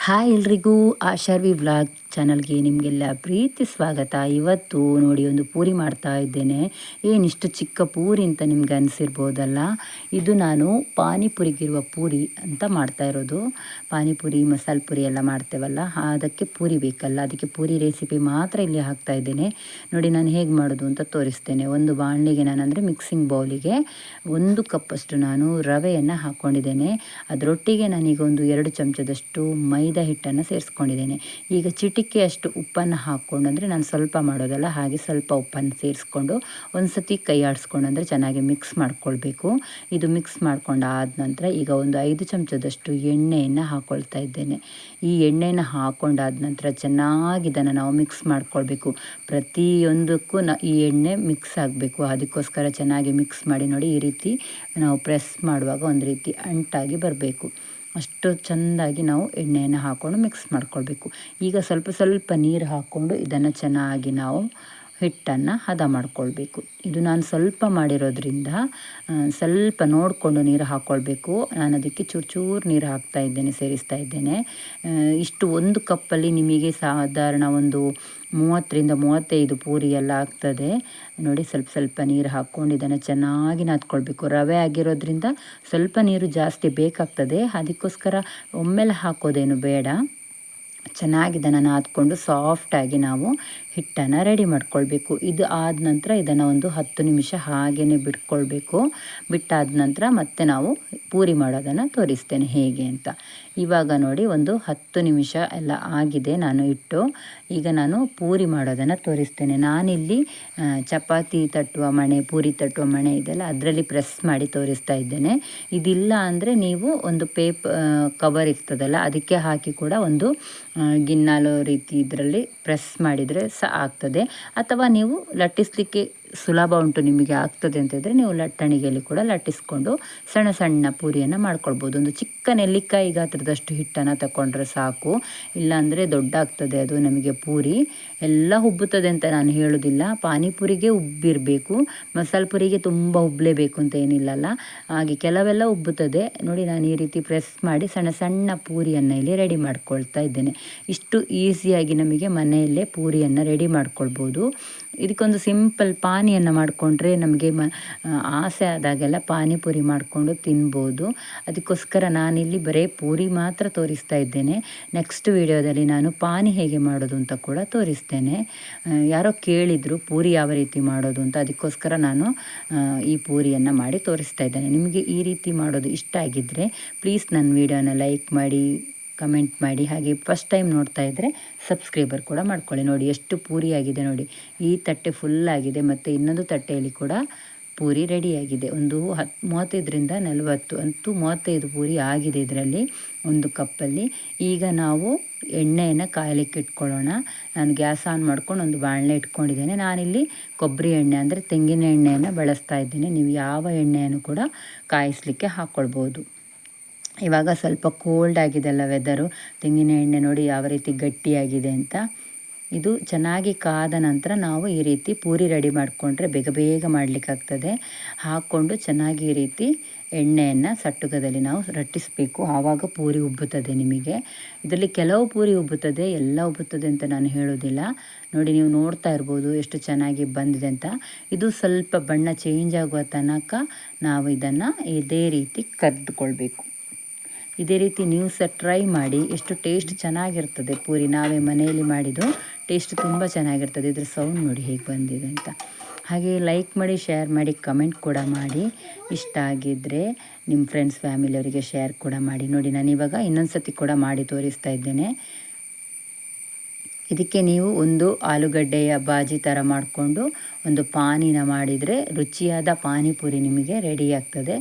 Hi ಎಲ್ರಿಗೂ ಆಶಾರ್ವಿ vlog ಚಾನಲ್ಗೆ ನಿಮಗೆಲ್ಲ ಪ್ರೀತಿ ಸ್ವಾಗತ. ಇವತ್ತು ನೋಡಿ ಒಂದು ಪೂರಿ ಮಾಡ್ತಾ ಇದ್ದೇನೆ. ಏನಿಷ್ಟು ಚಿಕ್ಕ ಪೂರಿ ಅಂತ ನಿಮ್ಗೆ ಅನಿಸಿರ್ಬೋದಲ್ಲ. ಇದು ನಾನು ಪಾನಿಪುರಿಗಿರುವ ಪೂರಿ ಅಂತ ಮಾಡ್ತಾ ಇರೋದು. ಪಾನಿಪುರಿ ಮಸಾಲೆ ಪುರಿ ಎಲ್ಲ ಮಾಡ್ತೇವಲ್ಲ, ಅದಕ್ಕೆ ಪೂರಿ ಬೇಕಲ್ಲ, ಅದಕ್ಕೆ ಪೂರಿ ರೆಸಿಪಿ ಮಾತ್ರ ಇಲ್ಲಿ ಹಾಕ್ತಾ ಇದ್ದೇನೆ. ನೋಡಿ ನಾನು ಹೇಗೆ ಮಾಡೋದು ಅಂತ ತೋರಿಸ್ತೇನೆ. ಒಂದು ಬಾಣಲಿಗೆ ನಾನಂದರೆ ಮಿಕ್ಸಿಂಗ್ ಬೌಲಿಗೆ 1 ಕಪ್ಪಷ್ಟು ನಾನು ರವೆಯನ್ನು ಹಾಕ್ಕೊಂಡಿದ್ದೇನೆ. ಅದರೊಟ್ಟಿಗೆ ನಾನೀಗ ಒಂದು 2 ಚಮಚದಷ್ಟು ಮೈದಾ ಹಿಟ್ಟನ್ನು ಸೇರಿಸ್ಕೊಂಡಿದ್ದೇನೆ. ಈಗ ಚಿಟಿಕೆಯಷ್ಟು ಉಪ್ಪನ್ನು ಹಾಕ್ಕೊಂಡು, ಅಂದರೆ ನಾನು ಸ್ವಲ್ಪ ಮಾಡೋದಲ್ಲ, ಹಾಗೆ ಸ್ವಲ್ಪ ಉಪ್ಪನ್ನು ಸೇರಿಸ್ಕೊಂಡು ಒಂದು ಸತಿ ಕೈ ಆಡಿಸ್ಕೊಂಡು ಅಂದರೆ ಚೆನ್ನಾಗಿ ಮಿಕ್ಸ್ ಮಾಡ್ಕೊಳ್ಬೇಕು. ಇದು ಮಿಕ್ಸ್ ಮಾಡ್ಕೊಂಡಾದ ನಂತರ ಈಗ ಒಂದು 5 ಚಮಚದಷ್ಟು ಎಣ್ಣೆಯನ್ನು ಹಾಕ್ಕೊಳ್ತಾ ಇದ್ದೇನೆ. ಈ ಎಣ್ಣೆಯನ್ನು ಹಾಕ್ಕೊಂಡಾದ ನಂತರ ಚೆನ್ನಾಗಿ ಇದನ್ನು ನಾವು ಮಿಕ್ಸ್ ಮಾಡ್ಕೊಳ್ಬೇಕು. ಪ್ರತಿಯೊಂದಕ್ಕೂ ಈ ಎಣ್ಣೆ ಮಿಕ್ಸ್ ಆಗಬೇಕು. ಅದಕ್ಕೋಸ್ಕರ ಚೆನ್ನಾಗಿ ಮಿಕ್ಸ್ ಮಾಡಿ ನೋಡಿ, ಈ ರೀತಿ ನಾವು ಪ್ರೆಸ್ ಮಾಡುವಾಗ ಒಂದು ರೀತಿ ಅಂಟಾಗಿ ಬರಬೇಕು. ಅಷ್ಟು ಚೆಂದಾಗಿ ನಾವು ಎಣ್ಣೆಯನ್ನು ಹಾಕ್ಕೊಂಡು ಮಿಕ್ಸ್ ಮಾಡ್ಕೊಳ್ಬೇಕು. ಈಗ ಸ್ವಲ್ಪ ಸ್ವಲ್ಪ ನೀರು ಹಾಕ್ಕೊಂಡು ಇದನ್ನು ಚೆನ್ನಾಗಿ ನಾವು ಹಿಟ್ಟನ್ನು ಹದ ಮಾಡ್ಕೊಳ್ಬೇಕು. ಇದು ನಾನು ಸ್ವಲ್ಪ ಮಾಡಿರೋದ್ರಿಂದ ಸ್ವಲ್ಪ ನೋಡಿಕೊಂಡು ನೀರು ಹಾಕ್ಕೊಳ್ಬೇಕು. ನಾನು ಅದಕ್ಕೆ ಚೂರು ನೀರು ಹಾಕ್ತಾ ಇದ್ದೇನೆ, ಸೇರಿಸ್ತಾ ಇದ್ದೇನೆ. ಇಷ್ಟು 1 ಕಪ್ಪಲ್ಲಿ ನಿಮಗೆ ಸಾಧಾರಣ ಒಂದು 30-35 ಪೂರಿ ಎಲ್ಲ ಆಗ್ತದೆ. ನೋಡಿ ಸ್ವಲ್ಪ ಸ್ವಲ್ಪ ನೀರು ಹಾಕ್ಕೊಂಡು ಇದನ್ನು ಚೆನ್ನಾಗಿ ನಾದ್ಕೊಳ್ಬೇಕು. ರವೆ ಆಗಿರೋದ್ರಿಂದ ಸ್ವಲ್ಪ ನೀರು ಜಾಸ್ತಿ ಬೇಕಾಗ್ತದೆ, ಅದಕ್ಕೋಸ್ಕರ ಒಮ್ಮೆಲೆ ಹಾಕೋದೇನು ಬೇಡ. ಚೆನ್ನಾಗಿ ಇದನ್ನು ನಾದ್ಕೊಂಡು ಸಾಫ್ಟಾಗಿ ನಾವು ಹಿಟ್ಟನ್ನು ರೆಡಿ ಮಾಡ್ಕೊಳ್ಬೇಕು. ಇದು ಆದ ನಂತರ ಇದನ್ನು ಒಂದು 10 ನಿಮಿಷ ಹಾಗೇ ಬಿಟ್ಕೊಳ್ಬೇಕು. ಬಿಟ್ಟಾದ ನಂತರ ಮತ್ತೆ ನಾವು ಪೂರಿ ಮಾಡೋದನ್ನು ತೋರಿಸ್ತೇನೆ ಹೇಗೆ ಅಂತ. ಇವಾಗ ನೋಡಿ ಒಂದು 10 ನಿಮಿಷ ಎಲ್ಲ ಆಗಿದೆ ನಾನು ಇಟ್ಟು. ಈಗ ನಾನು ಪೂರಿ ಮಾಡೋದನ್ನು ತೋರಿಸ್ತೇನೆ. ನಾನಿಲ್ಲಿ ಚಪಾತಿ ತಟ್ಟುವ ಮಣೆ, ಪೂರಿ ತಟ್ಟುವ ಮಣೆ ಇದೆಲ್ಲ, ಅದರಲ್ಲಿ ಪ್ರೆಸ್ ಮಾಡಿ ತೋರಿಸ್ತಾ ಇದ್ದೇನೆ. ಇದಿಲ್ಲ ಅಂದರೆ ನೀವು ಒಂದು ಕವರ್ ಇರ್ತದಲ್ಲ, ಅದಕ್ಕೆ ಹಾಕಿ ಕೂಡ ಒಂದು ಗಿನ್ನಾಲೋ ರೀತಿ ಇದರಲ್ಲಿ ಪ್ರೆಸ್ ಮಾಡಿದರೆ ಸಹ ಆಗ್ತದೆ. ಅಥವಾ ನೀವು ಲಟ್ಟಿಸಲಿಕ್ಕೆ ಸುಲಭ ಉಂಟು, ನಿಮಗೆ ಆಗ್ತದೆ ಅಂತಿದ್ರೆ ನೀವು ಲಟ್ಟಣಿಗೆಯಲ್ಲಿ ಕೂಡ ಲಟ್ಟಿಸ್ಕೊಂಡು ಸಣ್ಣ ಸಣ್ಣ ಪೂರಿಯನ್ನು ಮಾಡ್ಕೊಳ್ಬೋದು. ಒಂದು ಚಿಕ್ಕ ನೆಲ್ಲಿಕಾಯಿ ಗಾತ್ರದಷ್ಟು ಹಿಟ್ಟನ್ನು ತಗೊಂಡ್ರೆ ಸಾಕು. ಇಲ್ಲಾಂದರೆ ದೊಡ್ಡ ಆಗ್ತದೆ ಅದು ನಮಗೆ ಪೂರಿ. ಎಲ್ಲ ಉಬ್ಬುತ್ತದೆ ಅಂತ ನಾನು ಹೇಳೋದಿಲ್ಲ, ಪಾನಿಪುರಿಗೆ ಉಬ್ಬಿರಬೇಕು, ಮಸಾಲೆ ಪುರಿಗೆ ತುಂಬ ಉಬ್ಬಲೇಬೇಕು ಅಂತ ಏನಿಲ್ಲಲ್ಲ. ಹಾಗೆ ಕೆಲವೆಲ್ಲ ಉಬ್ಬುತ್ತದೆ. ನೋಡಿ ನಾನು ಈ ರೀತಿ ಪ್ರೆಸ್ ಮಾಡಿ ಸಣ್ಣ ಸಣ್ಣ ಪೂರಿಯನ್ನು ಇಲ್ಲಿ ರೆಡಿ ಮಾಡ್ಕೊಳ್ತಾ ಇದ್ದೇನೆ. ಇಷ್ಟು ಈಸಿಯಾಗಿ ನಮಗೆ ಮನೆಯಲ್ಲೇ ಪೂರಿಯನ್ನು ರೆಡಿ ಮಾಡ್ಕೊಳ್ಬೋದು. ಇದಕ್ಕೊಂದು ಸಿಂಪಲ್ ಪಾನಿಯನ್ನು ಮಾಡಿಕೊಂಡ್ರೆ ನಮಗೆ ಆಸೆ ಆದಾಗೆಲ್ಲ ಪಾನಿಪುರಿ ಮಾಡಿಕೊಂಡು ತಿನ್ಬೋದು. ಅದಕ್ಕೋಸ್ಕರ ನಾನಿಲ್ಲಿ ಬರೀ ಪೂರಿ ಮಾತ್ರ ತೋರಿಸ್ತಾ ಇದ್ದೇನೆ. ನೆಕ್ಸ್ಟ್ ವಿಡಿಯೋದಲ್ಲಿ ನಾನು ಪಾನಿ ಹೇಗೆ ಮಾಡೋದು ಅಂತ ಕೂಡ ತೋರಿಸ್ತೇನೆ. ಯಾರೋ ಕೇಳಿದರು ಪೂರಿ ಯಾವ ರೀತಿ ಮಾಡೋದು ಅಂತ, ಅದಕ್ಕೋಸ್ಕರ ನಾನು ಈ ಪೂರಿಯನ್ನು ಮಾಡಿ ತೋರಿಸ್ತಾ ಇದ್ದೇನೆ. ನಿಮಗೆ ಈ ರೀತಿ ಮಾಡೋದು ಇಷ್ಟ ಆಗಿದ್ದರೆ ಪ್ಲೀಸ್ ನನ್ನ ವಿಡಿಯೋನ ಲೈಕ್ ಮಾಡಿ, ಕಮೆಂಟ್ ಮಾಡಿ, ಹಾಗೆ ಫಸ್ಟ್ ಟೈಮ್ ನೋಡ್ತಾ ಇದ್ದರೆ ಸಬ್ಸ್ಕ್ರೈಬರ್ ಕೂಡ ಮಾಡ್ಕೊಳ್ಳಿ. ನೋಡಿ ಎಷ್ಟು ಪೂರಿ ಆಗಿದೆ ನೋಡಿ, ಈ ತಟ್ಟೆ ಫುಲ್ಲಾಗಿದೆ, ಮತ್ತು ಇನ್ನೊಂದು ತಟ್ಟೆಯಲ್ಲಿ ಕೂಡ ಪೂರಿ ರೆಡಿಯಾಗಿದೆ. ಒಂದು 35-40 ಅಂತೂ 35 ಪೂರಿ ಆಗಿದೆ ಇದರಲ್ಲಿ, 1 ಕಪ್ಪಲ್ಲಿ. ಈಗ ನಾವು ಎಣ್ಣೆಯನ್ನು ಕಾಯಲಿಕ್ಕೆ ಇಟ್ಕೊಳ್ಳೋಣ. ನಾನು ಗ್ಯಾಸ್ ಆನ್ ಮಾಡ್ಕೊಂಡು ಒಂದು ಬಾಣಲೆ ಇಟ್ಕೊಂಡಿದ್ದೇನೆ. ನಾನಿಲ್ಲಿ ಕೊಬ್ಬರಿ ಎಣ್ಣೆ ಅಂದರೆ ತೆಂಗಿನ ಎಣ್ಣೆಯನ್ನು ಬಳಸ್ತಾ ಇದ್ದೇನೆ. ನೀವು ಯಾವ ಎಣ್ಣೆಯನ್ನು ಕೂಡ ಕಾಯಿಸಲಿಕ್ಕೆ ಹಾಕ್ಕೊಳ್ಬೋದು. ಇವಾಗ ಸ್ವಲ್ಪ ಕೋಲ್ಡ್ ಆಗಿದೆಲ್ಲ ವೆದರು, ತೆಂಗಿನ ಎಣ್ಣೆ ನೋಡಿ ಯಾವ ರೀತಿ ಗಟ್ಟಿಯಾಗಿದೆ ಅಂತ. ಇದು ಚೆನ್ನಾಗಿ ಕಾದ ನಂತರ ನಾವು ಈ ರೀತಿ ಪೂರಿ ರೆಡಿ ಮಾಡಿಕೊಂಡ್ರೆ ಬೇಗ ಬೇಗ ಮಾಡಲಿಕ್ಕಾಗ್ತದೆ. ಹಾಕ್ಕೊಂಡು ಚೆನ್ನಾಗಿ ಈ ರೀತಿ ಎಣ್ಣೆಯನ್ನು ಸಟ್ಟುಗದಲ್ಲಿ ನಾವು ರಟ್ಟಿಸಬೇಕು, ಆವಾಗ ಪೂರಿ ಉಬ್ಬುತ್ತದೆ ನಿಮಗೆ. ಇದರಲ್ಲಿ ಕೆಲವು ಪೂರಿ ಉಬ್ಬುತ್ತದೆ, ಎಲ್ಲ ಉಬ್ಬುತ್ತದೆ ಅಂತ ನಾನು ಹೇಳೋದಿಲ್ಲ. ನೋಡಿ ನೀವು ನೋಡ್ತಾ ಇರ್ಬೋದು ಎಷ್ಟು ಚೆನ್ನಾಗಿ ಬಂದಿದೆ ಅಂತ. ಇದು ಸ್ವಲ್ಪ ಬಣ್ಣ ಚೇಂಜ್ ಆಗುವ ತನಕ ನಾವು ಇದನ್ನು ಇದೇ ರೀತಿ ಕರೆದುಕೊಳ್ಬೇಕು. ಇದೇ ರೀತಿ ನೀವು ಸಹ ಟ್ರೈ ಮಾಡಿ. ಎಷ್ಟು ಟೇಸ್ಟ್ ಚೆನ್ನಾಗಿರ್ತದೆ ಪೂರಿ, ನಾವೇ ಮನೆಯಲ್ಲಿ ಮಾಡಿದ್ದು ಟೇಸ್ಟ್ ತುಂಬ ಚೆನ್ನಾಗಿರ್ತದೆ. ಇದ್ರ ಸೌಂಡ್ ನೋಡಿ ಹೇಗೆ ಬಂದಿದೆ ಅಂತ. ಹಾಗೆ ಲೈಕ್ ಮಾಡಿ, ಶೇರ್ ಮಾಡಿ, ಕಮೆಂಟ್ ಕೂಡ ಮಾಡಿ. ಇಷ್ಟ ಆಗಿದ್ದರೆ ನಿಮ್ಮ ಫ್ರೆಂಡ್ಸ್ ಫ್ಯಾಮಿಲಿಯವರಿಗೆ ಶೇರ್ ಕೂಡ ಮಾಡಿ. ನೋಡಿ ನಾನು ಇವಾಗ ಇನ್ನೊಂದು ಸತಿ ಕೂಡ ಮಾಡಿ ತೋರಿಸ್ತಾ ಇದ್ದೇನೆ. ಇದಕ್ಕೆ ನೀವು ಒಂದು ಆಲೂಗಡ್ಡೆಯ ಬಾಜಿ ಥರ ಮಾಡಿಕೊಂಡು ಒಂದು ಪಾನಿನ ಮಾಡಿದರೆ ರುಚಿಯಾದ ಪಾನಿಪುರಿ ನಿಮಗೆ ರೆಡಿ ಆಗ್ತದೆ.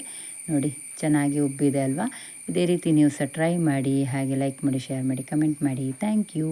ನೋಡಿ ಚೆನ್ನಾಗಿ ಉಬ್ಬಿದೆ ಅಲ್ವಾ. ಇದೇ ರೀತಿ ನೀವು ಸಹ ಟ್ರೈ ಮಾಡಿ. ಹಾಗೆ ಲೈಕ್ ಮಾಡಿ, ಶೇರ್ ಮಾಡಿ, ಕಮೆಂಟ್ ಮಾಡಿ. Thank you.